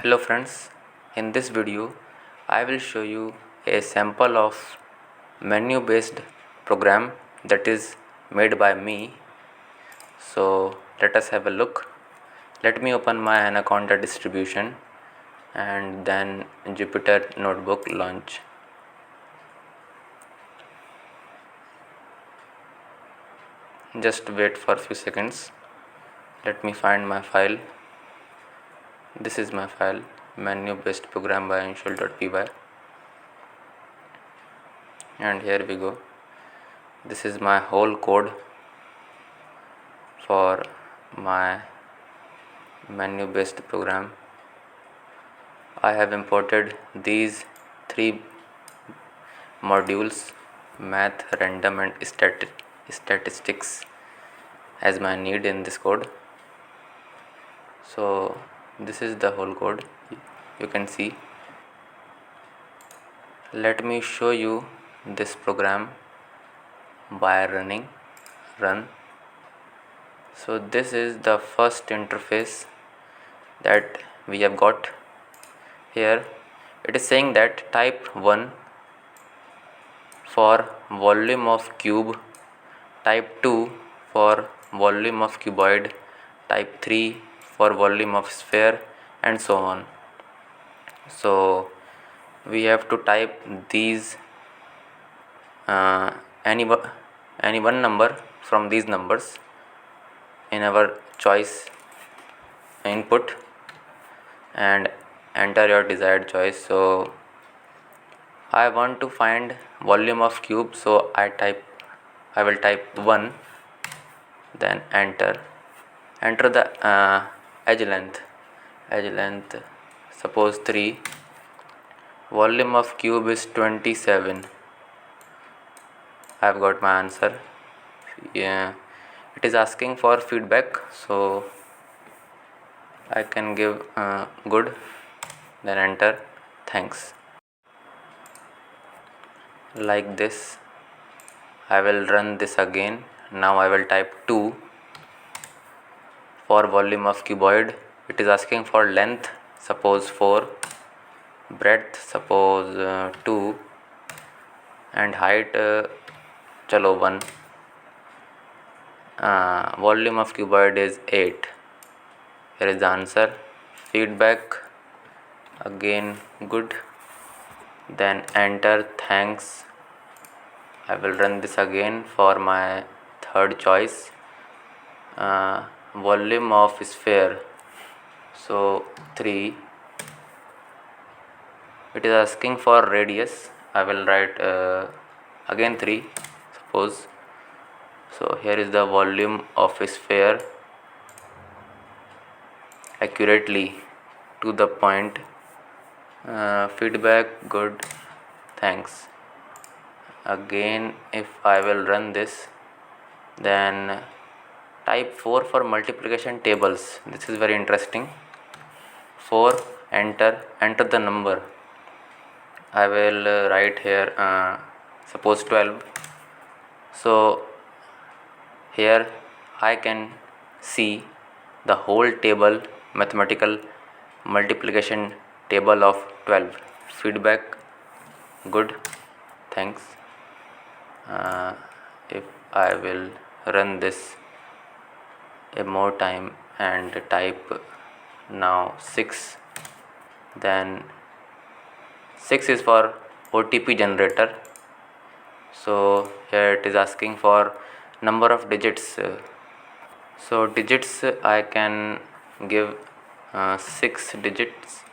Hello friends, in this video I will show you a sample of menu based program that is made by me. So let us have a look. Let me open my Anaconda distribution and then Jupyter Notebook launch. Just wait for a few seconds. Let me find my file. This is my file, menu based program by ANSHUL.py, and here we go. This is my whole code for my menu based program. I have imported these three modules, math, random and statistics, as my need in this code. So this is the whole code, you can see. Let me show you this program by run. So this is the first interface that we have got. Here it is saying that type 1 for volume of cube, type 2 for volume of cuboid, type 3 for volume of sphere, and so on. So we have to type these any one number from these numbers in our choice input and enter your desired choice. So I want to find volume of cube, so I will type 1, then enter the edge length, suppose 3. Volume of cube is 27. I have got my answer. Yeah, it is asking for feedback, so I can give good, then enter, thanks. Like this. I will run this again. Now I will type 2 for volume of cuboid. It is asking for length, suppose 4, breadth suppose 2, and height chalo 1. Volume of cuboid is 8. Here is the answer. Feedback again good, then enter, thanks. I will run this again for my third choice. Volume of sphere, so 3. It is asking for radius. I will write again 3, suppose. So here is the volume of a sphere, accurately to the point. Feedback good, thanks. Again, if I will run this, then type 4 for multiplication tables. This is very interesting. 4, enter the number. I will write here suppose 12. So here I can see the whole table, mathematical multiplication table of 12. Feedback good, thanks. If I will run this a more time and type now 6, then 6 is for OTP generator. So here it is asking for number of digits. So digits I can give 6 digits,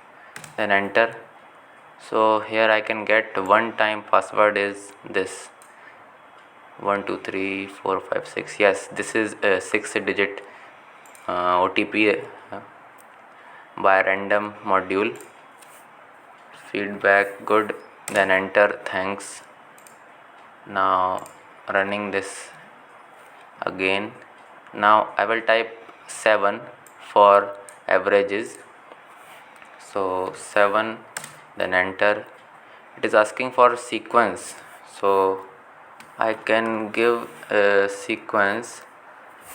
then enter. So here I can get one time password is this 1 2 3 4 5 6. Yes, this is a 6-digit OTP by random module. Feedback good, then enter, thanks. Now running this again. Now I will type 7 for averages. So 7, then enter. It is asking for sequence, so I can give a sequence,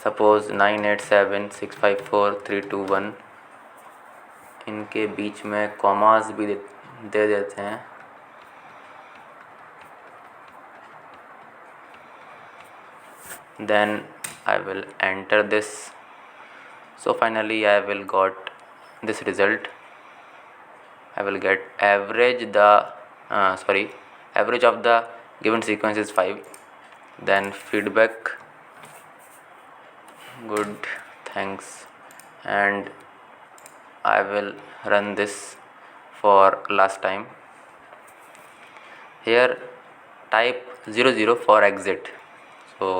suppose 9 8 7 6 5 4 3 2 1. इनके बीच में commas भी दे देते हैं। Then I will enter this. So finally I will got this result. I will get average of the given sequence is 5. Then feedback, good, thanks, and I will run this for last time. Here type 00 for exit. So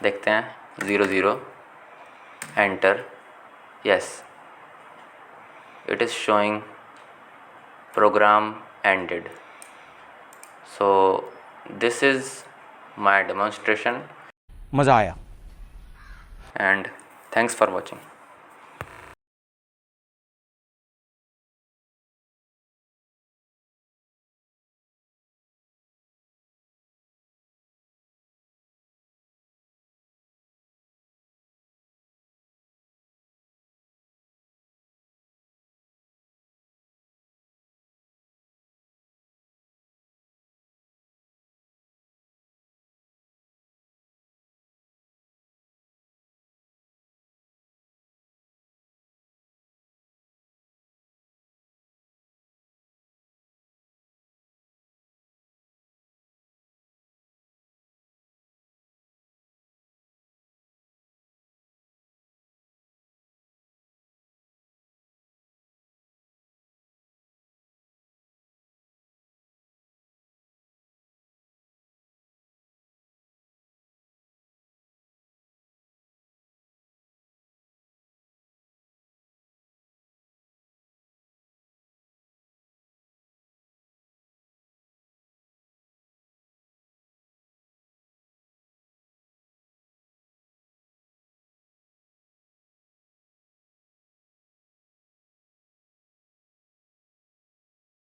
देखते हैं 00, enter. Yes, it is showing program ended. So this is my demonstration मज़ा आया। and thanks for watching.